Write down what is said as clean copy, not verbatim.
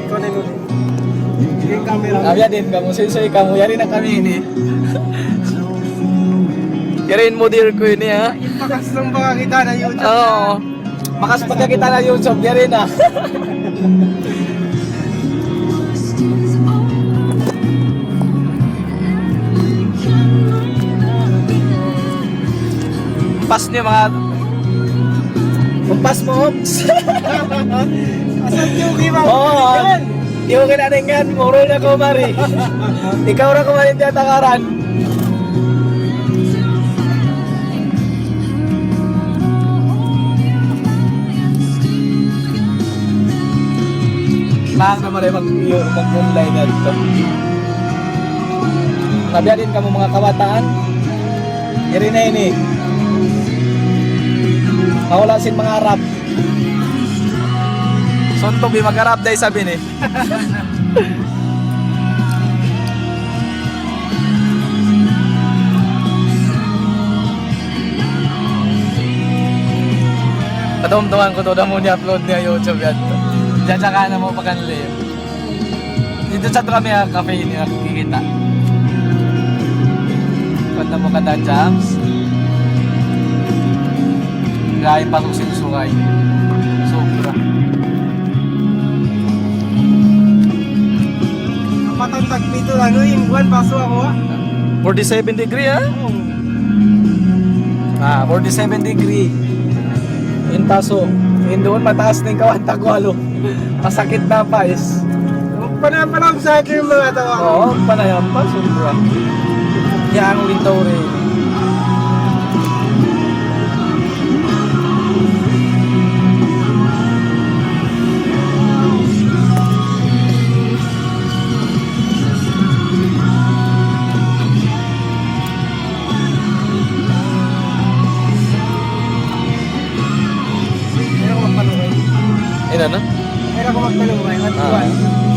ikaw na mo. Yung camera. Abya din kamu, sensoy kamu, yari na kami ini. Yarin mo dear ko ini ha. Pakas lang baka kita na YouTube. Oo. Makas pagka kita na YouTube, yari na. Pas niyo mga... Kumpas mo, ops. Asan yung iba? Oo. Yung kinaningan, muro na ko, Mari. Ikaw na kumanin niya takaran. Mahang naman ay mag-online na dito. Nabiya din ka mo mga kabataan. Iri na ini. Mawala sin mga rap. Sontong di mag-rap dahil sabi ni. Katumtuman ko to na mo ni-upload niya YouTube yan. Diyan sa kanan mo pagkanili. Dito sa kami ang cafe niya kikita. Kanta mo ka na jams. Gaya pasok sinusukay. Sobra. Matantag dito ano yung buwan paso ako ha. 47 degree ha? Ah, 47 degree. In Paso. In doon mataas na yung Kawantagwalo. Masakit na pa is. Panapalam sa akin yung mga tawa ko. Oo, panayam pa. Sobra. Yang litaw rin. Kaya ako magpalungay. Ayun na? Kaya ako magpalungay. Ah.